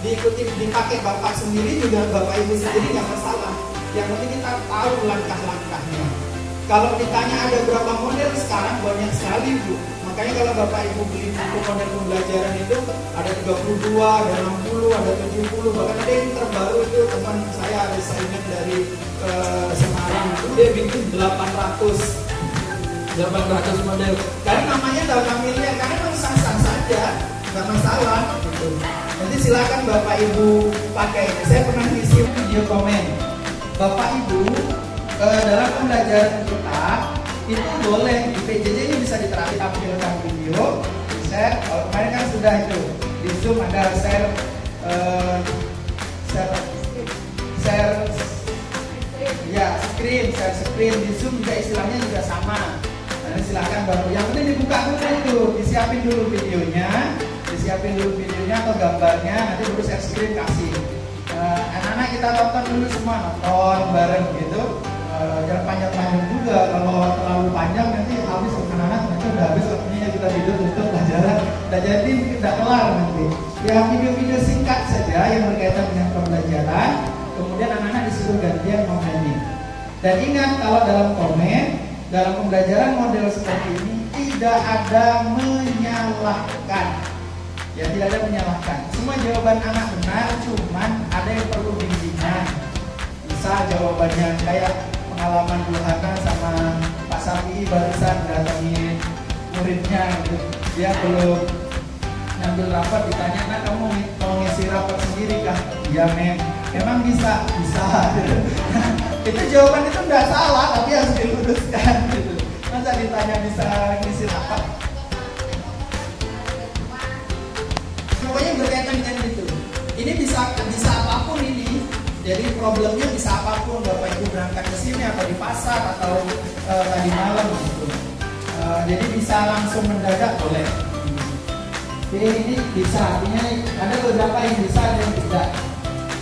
Dipakai Bapak sendiri juga, Bapak Ibu sendiri nggak masalah. Yang penting kita tahu langkah-langkahnya. Kalau ditanya ada berapa model sekarang, banyak sekali Bu. Makanya kalau Bapak Ibu beli buku model pembelajaran itu ada 32, ada 60, ada 70, bahkan ada yang terbaru itu teman saya ada saingan dari Semarang itu dia bikin 800 model. Karena namanya dalam familia, karena memang sah-sah saja, nggak masalah gitu. Nanti silakan Bapak Ibu pakai. Saya pernah ngisi video komen. Bapak Ibu dalam pembelajaran kita itu boleh di PJJ ini bisa diterapkan, tampilkan video, share. Kalau kemarin kan sudah itu di Zoom ada share screen di Zoom juga istilahnya juga sama. Nah, silakan baru. Yang penting dibuka dulu itu, disiapin dulu videonya atau gambarnya, nanti baru share screen kasih. Anak-anak kita tonton dulu semua, nonton bareng gitu. Jangan panjang-panjang juga, kalau terlalu panjang nanti habis anak-anak nanti udah habis waktunya kita tidur untuk pelajaran, udah jadi tidak kelar nanti. Ya video-video singkat saja yang berkaitan dengan pembelajaran, kemudian anak-anak disuruh gantian komenin. Dan ingat kalau dalam komen, dalam pembelajaran model seperti ini tidak ada menyalahkan. Ya tidak ada menyalahkan. Semua jawaban anak benar, cuman ada yang perlu bimbingan. Misal jawabannya kayak pengalaman Bu Hana sama Pak Sapi barusan datangin muridnya gitu. Dia belum ngambil rapat, ditanya, "Nak, kamu mau ngisi rapat sendiri kah?" "Iya, Mem." "Memang bisa." Itu jawaban itu enggak salah, tapi harus diluruskan gitu. Masa ditanya bisa ngisi rapat? Pokoknya berkaitan dengan itu. Ini bisa apapun ini. Jadi problemnya bisa apapun, Bapak Ibu berangkat ke sini atau di pasar atau tadi malam gitu. Jadi bisa langsung mendadak boleh. Jadi ini bisa, artinya ada beberapa yang bisa ada yang tidak.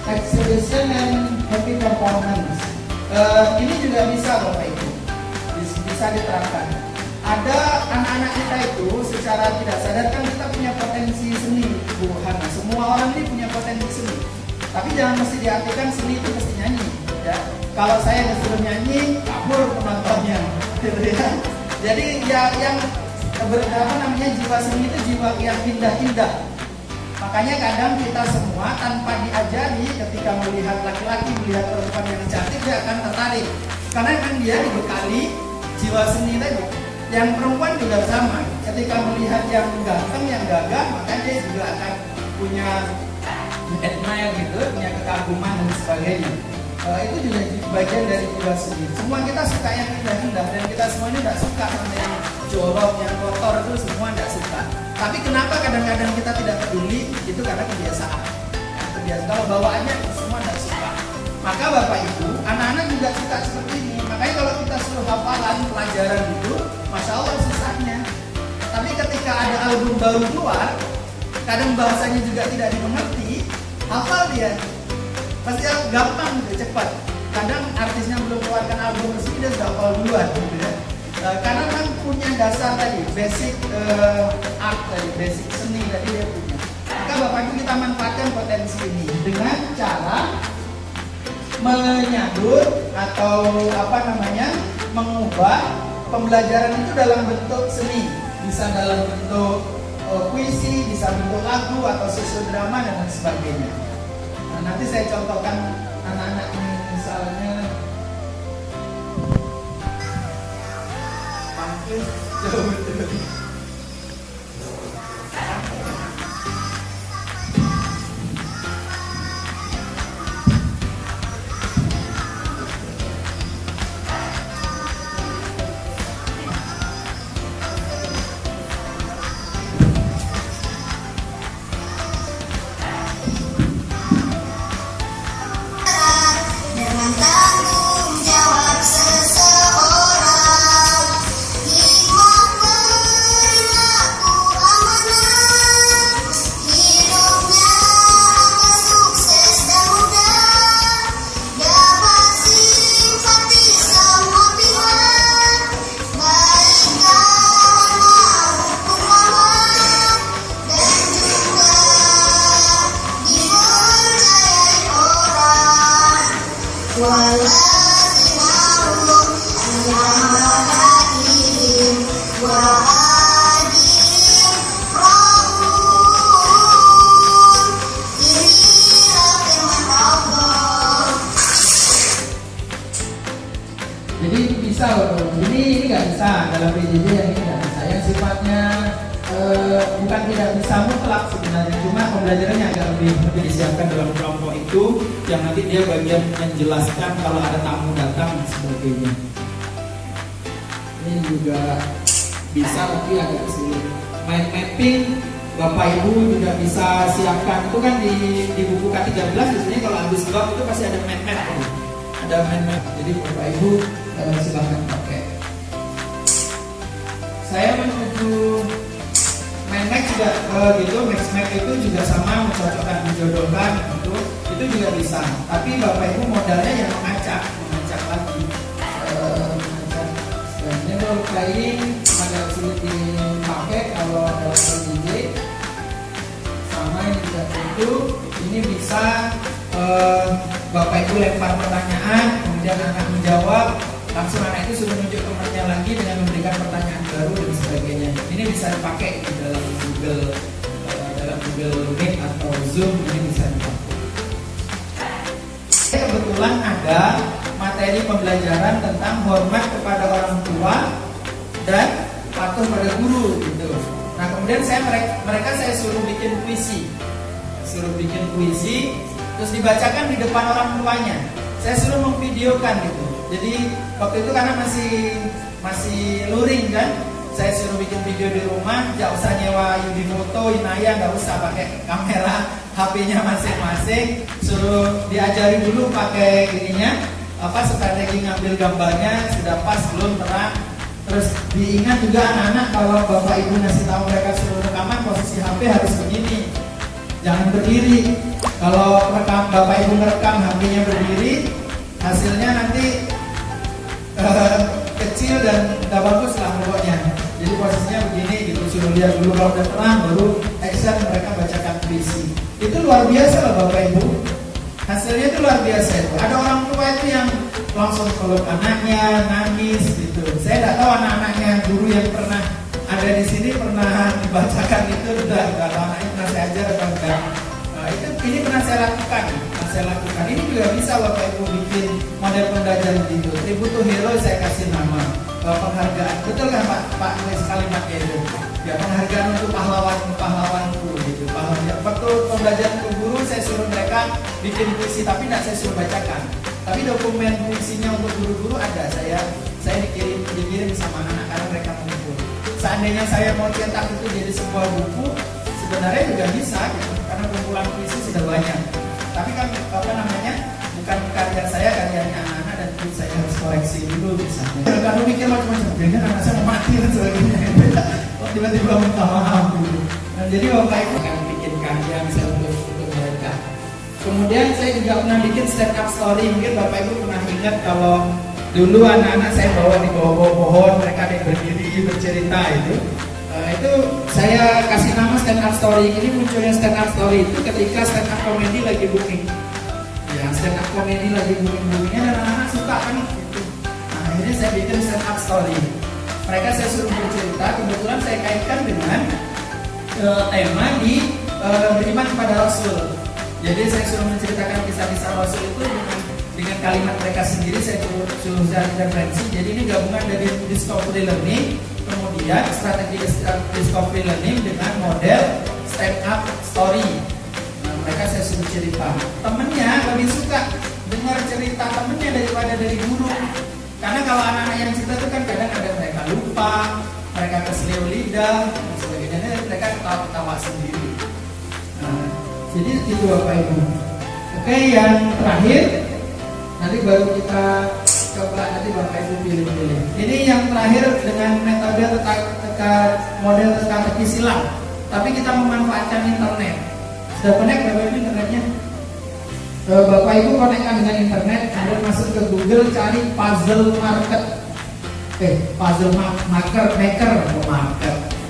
Exhibition and happy performance. Ini juga bisa Bapak Ibu, bisa diterapkan. Ada anak-anak kita itu secara tidak sadar kan kita punya potensi seni, Bu Hana. Semua orang ini punya potensi seni. Tapi jangan mesti diartikan seni itu mesti nyanyi. Ya. Kalau saya disuruh nyanyi, kabur penontonnya, gitu ya. Jadi yang jiwa seni itu jiwa yang indah-indah. Makanya kadang kita semua tanpa diajari, ketika melihat laki-laki, melihat perempuan yang cantik, dia akan tertarik. Karena memang dia dibekali jiwa seni tadi. Yang perempuan juga sama. Ketika melihat yang ganteng, yang gagah, maka dia juga akan punya admire gitu, punya kekaguman dan sebagainya. Itu juga bagian dari jiwa seni. Semua kita suka yang indah-indah, dan kita semua ini tidak suka sama yang jorok, yang kotor, itu semua tidak suka. Tapi kenapa kadang-kadang kita tidak peduli? Itu karena kebiasaan. Kalau bawaannya semua tidak suka. Maka Bapak Ibu, anak-anak juga suka seperti ini. Makanya kalau kita suruh hafalan pelajaran itu, Masya Allah susahnya. Tapi ketika ada album baru keluar, kadang bahasanya juga tidak dimengerti, hafal dia. Pasti gampang gitu, cepat. Kadang artisnya belum keluarkan album resmi, dia sudah hafal duluan gitu ya. Karena memang punya dasar tadi, basic art tadi, basic seni tadi dia punya. Maka Bapak Ibu kita manfaatkan potensi ini dengan cara menyadut atau mengubah pembelajaran itu dalam bentuk seni. Bisa dalam bentuk puisi, bisa bentuk lagu atau susu drama dan lain sebagainya. Nah, nanti saya contohkan anak-anak ini misalnya. Jauh betul. Dengan tanggung jawab seseorang, hikmat perilaku amanah, hidupnya akan sukses dan mudah, dapat simpati semua pihak, baik kawan maupun lawan, dan juga dipercayai orang. Waladzina hum an amanatihim wa ajrihim ra'un. Inilah firman Allah. Jadi bisa loh, ini nggak bisa dalam PJJ yang ini nggak bisa. Yang sifatnya bukan tidak bisa mutlak sebenarnya, cuma pembelajarannya agak lebih Disiapkan dalam kelompok itu yang nanti dia bagian menjelaskan kalau ada tamu datang dan sebagainya. ini juga bisa tapi agak sulit. Mind mapping Bapak Ibu juga bisa siapkan. Itu kan di buku K13 biasanya kalau habis bab itu pasti ada mind map. Ada mind map. Jadi Bapak Ibu silahkan pakai. Saya menuju mind map juga gitu. Mind map itu juga sama, mencocokkan, menjodohkan itu juga bisa. Tapi Bapak Ibu modalnya yang mengacak lagi. Dan ini kalau kain agak sulit dipakai kalau dalam DJ. Sama ini juga itu, ini bisa Bapak Ibu lempar pertanyaan, kemudian anak menjawab, langsung anak itu sudah menunjuk temannya lagi dengan memberikan pertanyaan baru dan sebagainya. Ini bisa dipakai di dalam Google Meet atau Zoom, ini bisa dipakai. Kebetulan ada materi pembelajaran tentang hormat kepada orang tua dan patuh pada guru gitu. Nah kemudian mereka saya suruh bikin puisi, terus dibacakan di depan orang tuanya. Saya suruh memvideokan gitu. Jadi waktu itu karena masih luring kan, saya suruh bikin video di rumah, nggak usah nyewa Yudi Foto, Inaya, nggak usah pakai kamera HP-nya masing-masing, suruh diajari dulu pakai strategi ngambil gambarnya sudah pas belum terang. Terus diingat juga anak-anak kalau Bapak Ibu ngasih tahu mereka suruh rekaman, posisi HP harus begini, jangan berdiri. Kalau Bapak Ibu merekam HP-nya berdiri, hasilnya nanti kecil dan nggak bagus lah pokoknya. Jadi posisinya begini gitu, suruh lihat dulu, kalau udah terang baru action mereka bacakan puisi. Itu luar biasa loh Bapak Ibu. Hasilnya itu luar biasa itu. Ada orang tua itu yang langsung peluk anaknya, nangis gitu. Saya tidak tahu anak-anaknya guru yang pernah ada di sini pernah dibacakan itu udah anaknya pernah saya ajar atau enggak. Ini pernah saya lakukan. Ini juga bisa Bapak Ibu bikin model pembelajaran gitu. Tribute to Hero saya kasih nama penghargaan. Betul kan Pak nulis kalimatnya itu? Ya penghargaan untuk pahlawanku gitu. Waktu pembelajaran ke guru saya suruh mereka bikin puisi, tapi tidak saya suruh bacakan. Tapi dokumen puisinya untuk guru-guru ada, saya dikirim sama anak karena mereka mengumpul. Seandainya saya mau cetak itu jadi sebuah buku, sebenarnya juga bisa gitu, karena kumpulan puisi sudah banyak. Tapi kan bukan karya saya, karyanya anak-anak, dan saya harus koreksi dulu misalnya. Kalau mikir macam-macam, jangan anak saya mau mati dan sebagainya. Tiba-tiba minta maaf gitu. Nah, jadi Bapak Ibu akan bikin karya misalnya untuk mereka. Kemudian saya juga pernah bikin stand up story. Mungkin Bapak Ibu pernah ingat kalau dulu anak-anak saya bawa di bawah pohon, mereka ada yang berdiri bercerita itu. Itu saya kasih nama stand up story. Ini munculnya stand up story itu ketika stand up comedy lagi booming. Ya, stand up comedy lagi booming-boomingnya dan anak-anak suka kan gitu. Nah, akhirnya saya bikin stand up story. Mereka saya suruh bercerita, kebetulan saya kaitkan dengan tema di beriman kepada Rasul. Jadi saya suruh menceritakan kisah-kisah Rasul itu dengan kalimat mereka sendiri, saya suruh referensi. Jadi ini gabungan dari discovery learning, kemudian strategi discovery learning dengan model stand up story. Nah, mereka saya suruh cerita. Temennya lebih suka dengar cerita temennya daripada dari guru. Karena kalau anak-anak yang cerita itu kan kadang ada mereka lupa, mereka keselio lidah dan sebagainya, mereka ketawa-ketawa sendiri. Nah, jadi itu Bapak Ibu. Oke, yang terakhir nanti baru kita coba, nanti Bapak Ibu pilih-pilih. Ini yang terakhir dengan metode model teka-teki silang, tapi kita memanfaatkan internet. Sudah connect Bapak Ibu internetnya? Bapak Ibu konekkan dengan internet, kemudian masuk ke Google, cari puzzle maker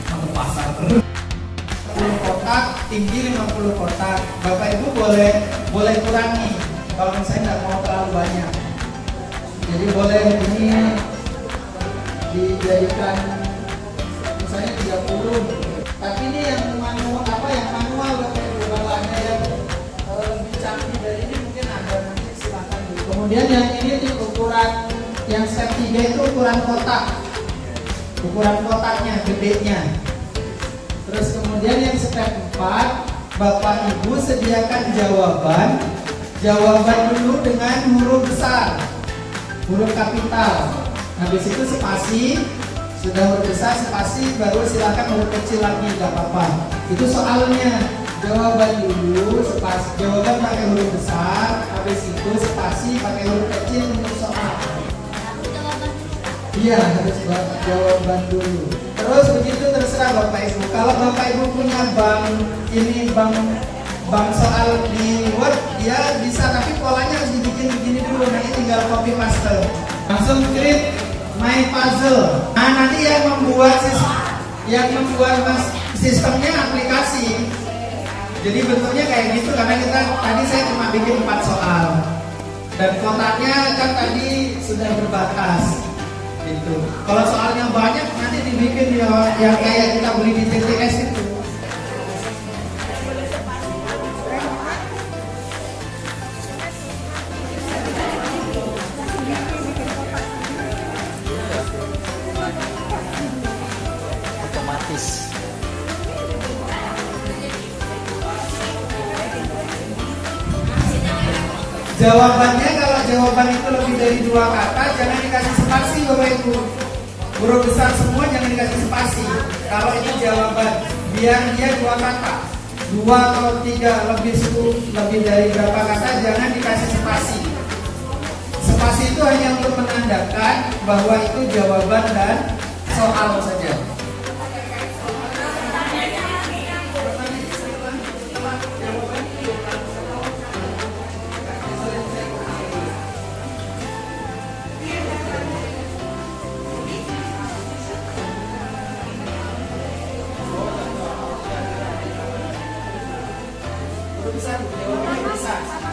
atau pasar. 10 kotak, tinggi 50 kotak. Bapak Ibu boleh kurangi kalau misalnya nggak mau terlalu banyak. Jadi boleh ini dijadikan misalnya 30. Tapi ini yang manual Bapak Ibu, kalau ada yang lebih canggih dari ini mungkin ada, nanti silakan dulu. Kemudian yang ini tuh ukuran yang step 3 itu ukuran kotaknya, gedenya. Terus kemudian yang step 4, Bapak Ibu sediakan jawaban dulu dengan huruf besar, huruf kapital. Habis itu spasi, sudah huruf besar spasi, baru silakan huruf kecil lagi, gak apa-apa. Itu soalnya. Jawaban dulu, spasi. Jawaban pakai huruf besar, habis itu spasi pakai huruf kecil untuk soal. Iya, harus jawaban dulu. Terus begitu terserah Bapak Ibu. Kalau Bapak Ibu punya bank soal di Word, dia bisa, tapi polanya harus dibikin begini dulu. Nanti tinggal copy paste. Langsung create my puzzle. Nah, nanti yang membuat sistemnya aplikasi. Jadi bentuknya kayak gitu, karena tadi saya cuma bikin 4 soal. Dan kotaknya kan tadi sudah berbatas. Gitu. Kalau soalnya banyak nanti dibikin yang kayak kita beli di TTS itu. Otomatis. Jawabannya, kalau jawaban itu lebih dari 2 kata, jangan dikasih spasi Bapak Ibu. Huruf besar semua jangan dikasih spasi. Kalau itu jawaban, biar dia 2 kata, 2 atau 3 lebih dari berapa kata, jangan dikasih spasi. Spasi itu hanya untuk menandakan bahwa itu jawaban dan soal saja.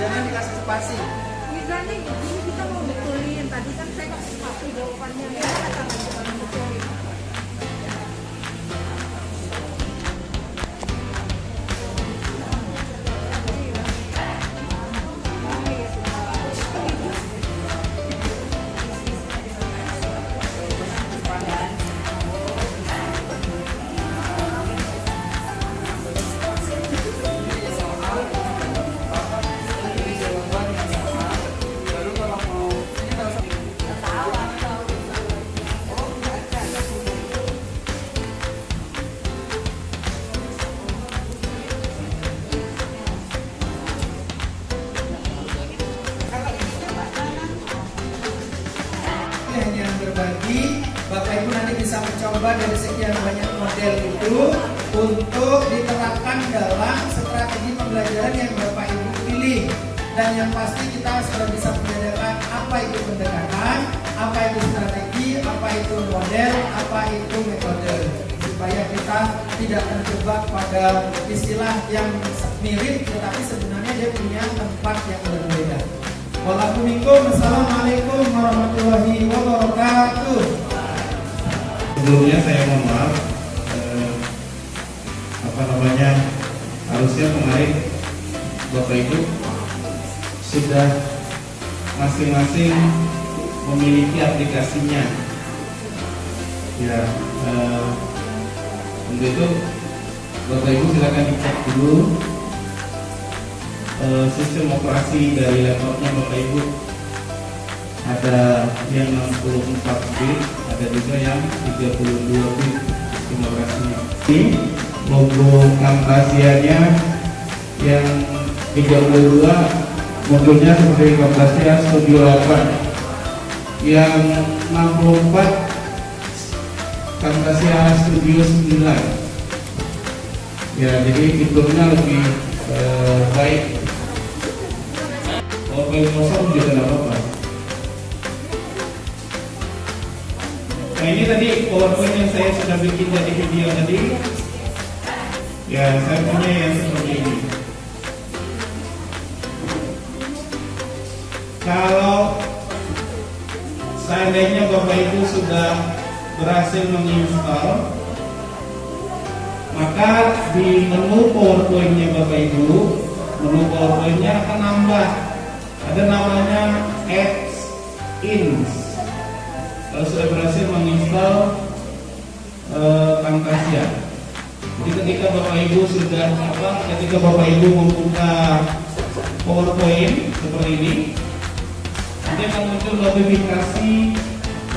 Jangan dikasih spasi. Misalnya ini kita mau betulin, tadi kan saya kasih satu jawabannya, ya kita mau betulin. Hanya berbagi, Bapak Ibu nanti bisa mencoba dari sekian banyak model itu untuk diterapkan dalam strategi pembelajaran yang Bapak Ibu pilih. Dan yang pasti kita sudah bisa membedakan apa itu pendekatan, apa itu strategi, apa itu model, apa itu metode, supaya kita tidak terjebak pada istilah yang mirip tetapi sebenarnya dia punya tempat yang berbeda. Assalamualaikum warahmatullahi wabarakatuh. Sebelumnya saya mohon maaf, harusnya kemarin Bapak Ibu sudah masing-masing memiliki aplikasinya. Ya, untuk itu Bapak Ibu silakan dicek dulu sistem operasi dari laptopnya Bapak Ibu. Ada yang 64 bit, ada juga yang 32 bit sistem operasinya. Ini logo Camtasia-nya yang 32 modulnya seperti Camtasia Studio 8, yang 64 Camtasia Studio 9. Ya, jadi fiturnya lebih baik. Kalau file kosong juga tidak apa-apa. Nah, ini tadi PowerPoint yang saya sudah bikin dari video tadi. Ya, saya punya yang seperti ini. Kalau seandainya Bapak Ibu sudah berhasil menginstal, maka di menu PowerPoint-nya Bapak Ibu, menu PowerPoint-nya akan nambah. Ada namanya Add-ins. Kalau sudah berhasil menginstal Camtasia. Jadi ketika Bapak Ibu membuka PowerPoint seperti ini, nanti akan muncul notifikasi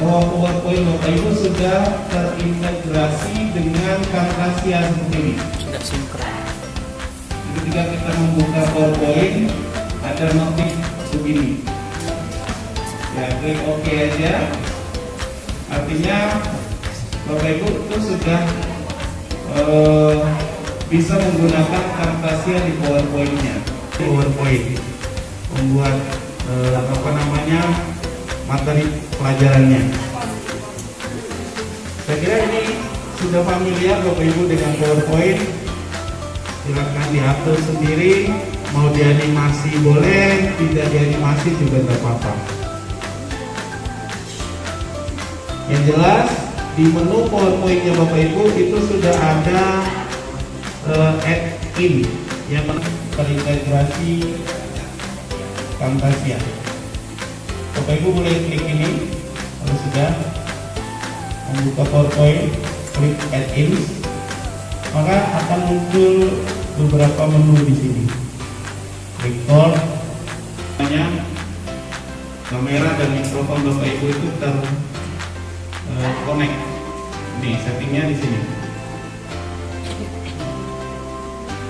bahwa PowerPoint Bapak Ibu sudah terintegrasi dengan Camtasia seperti ini. Ketika kita membuka PowerPoint, ada notif begini. Ya, klik OK aja. Artinya Bapak Ibu itu sudah bisa menggunakan Camtasia di PowerPoint-nya. PowerPoint membuat materi pelajarannya. Saya kira ini sudah familiar Bapak Ibu dengan PowerPoint. Silakan diatur sendiri, mau dianimasi boleh, tidak dianimasi juga tidak apa-apa. Yang jelas di menu PowerPoint-nya Bapak Ibu itu sudah ada add-in yang terintegrasi Camtasia. Bapak Ibu boleh klik ini kalau sudah membuka PowerPoint, klik add-in, maka akan muncul beberapa menu di sini. Record, kamera dan mikrofon Bapak Ibu itu connect. Nih settingnya di sini.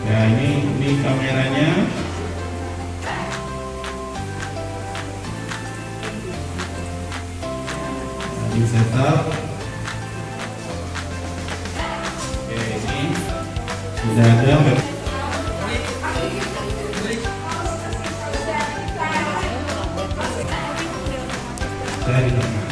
Ya ini kameranya. Nah, di setup. Oke, ini sudah ada. Saya di tengah.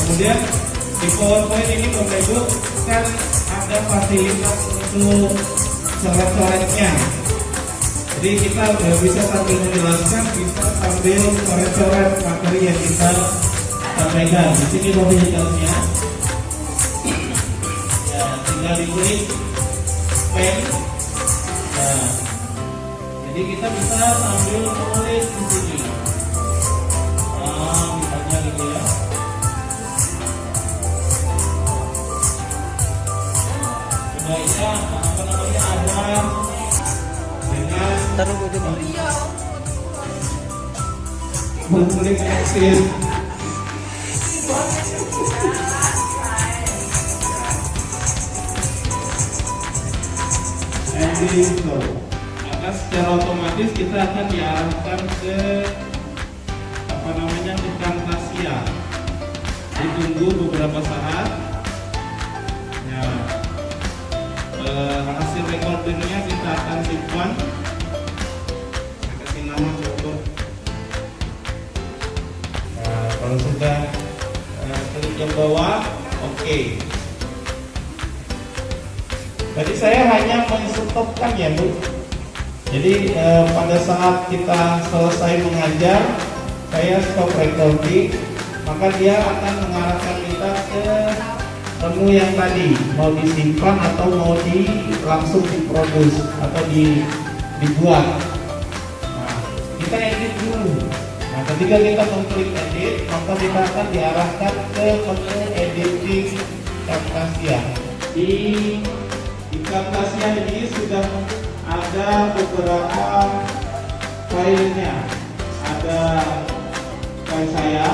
Kemudian di PowerPoint ini Bapak Ibu kan ada fasilitas untuk coret-coretnya. Jadi kita bisa sambil menjelaskan, bisa sambil coret-coret materi yang kita sampaikan. Di sini fasilitasnya. Ya, tinggal diklik pen. Nah, jadi kita bisa sambil menulis di sini. Misalnya gitu ya. Baiknya ada dengan mengklik exit. Maka secara otomatis kita akan diarahkan ke ke Camtasia. Ditunggu beberapa saat. Ya. Hasil recordingnya kita akan simpan. Saya kasih nama cukup. Nah, kalau sudah klik yang bawah, oke. Tadi saya hanya menstopkan ya Bu. Jadi pada saat kita selesai mengajar, saya stop recording, maka dia akan mengarahkan kita ke menu yang tadi, mau disimpan atau mau langsung diproduksi atau dibuat. Nah, kita edit dulu. Nah, ketika kita mengklik edit, maka kita akan diarahkan ke menu editing Camtasia. Di Camtasia ini sudah ada beberapa filenya. Ada file saya.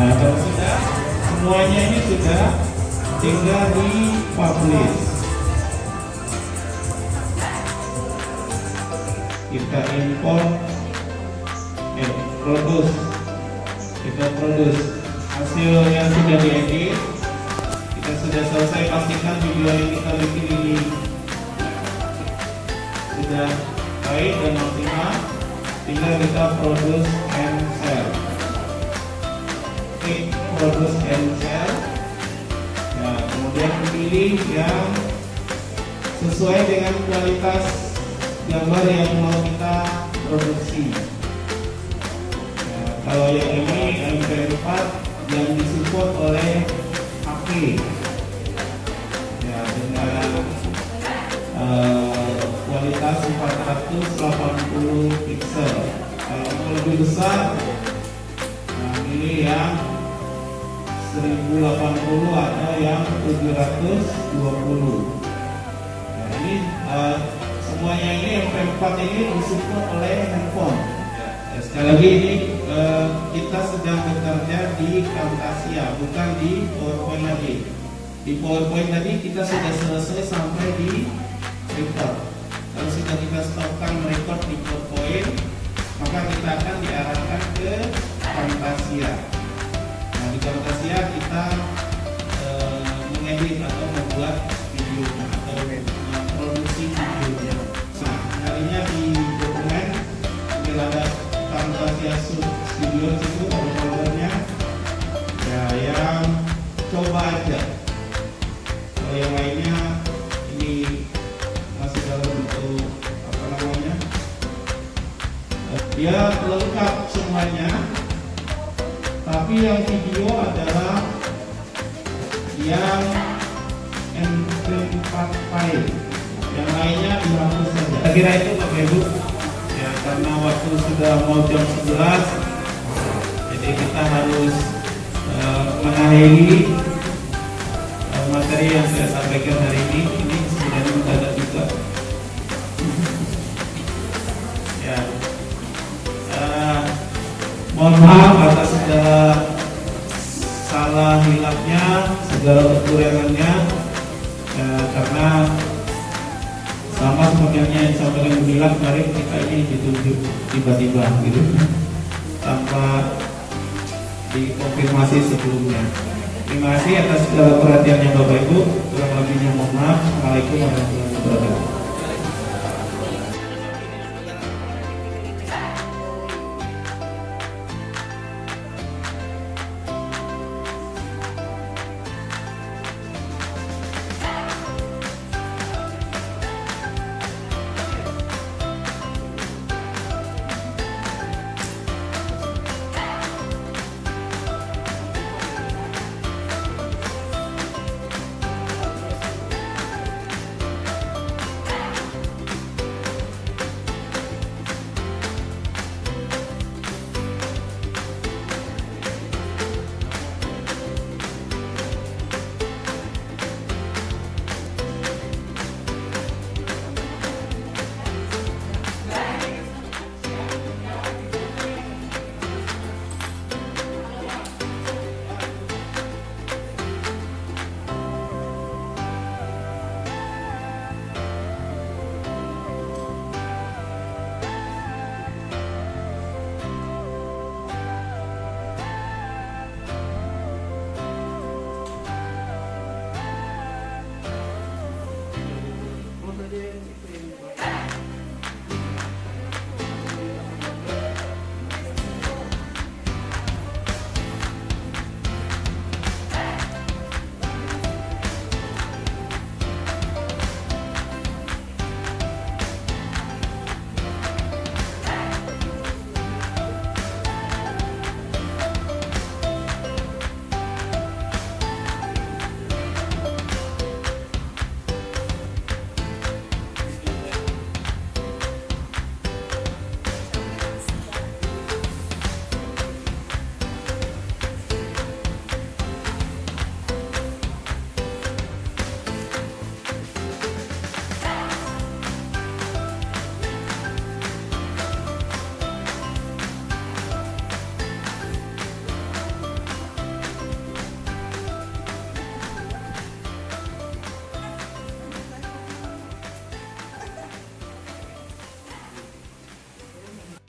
Nah, kalau sudah semuanya ini sudah tinggal di publish. Kita import, produce. Kita produce hasil yang sudah diedit. Kita sudah selesai, pastikan video yang kita bikin ini sudah baik dan optimal. Tinggal kita produce and share. Produce and share. Nah, kemudian pilih yang sesuai dengan kualitas gambar yang mau kita produksi. Nah, kalau yang ini MP4 yang disupport oleh HP ya, dengan kualitas 480 pixel. Kalau mau lebih besar, nah, pilih yang 1080 ada yang 720. Nah, ini semuanya ini MP4 ini disupport oleh handphone. Ya, sekali lagi ini kita sedang bekerja di Camtasia, bukan di PowerPoint lagi. Di PowerPoint tadi kita sudah selesai sampai di record. Kalau sudah kita stopkan record di PowerPoint, maka kita akan diarahkan ke Camtasia. Nah, di Camtasia kita mengedit atau membuat video atau produksi videonya. Nah, harinya di dokumen sudah ada Camtasia Studio itu foldernya. Ya, yang coba aja. Kalau yang lainnya ini masih dalam bentuk apa namanya? Dia lengkap semuanya. Tapi yang video adalah yang MP4 file, yang lainnya dihapus saja. Saya kira itu Bapak Ibu. Ya, karena waktu sudah mau jam 11, jadi kita harus mengakhiri materi yang saya sampaikan hari ini. Ini sebenarnya mendadak juga. Ya. Mohon maaf atas segala salah hilapnya, segala kekurangannya, karena sama sebenarnya yang sampaikan bilang kemarin kita ini ditunjuk tiba-tiba gitu, tanpa dikonfirmasi sebelumnya. Terima kasih atas segala perhatiannya Bapak Ibu. Kurang lebihnya mohon maaf. Assalamualaikum warahmatullahi wabarakatuh.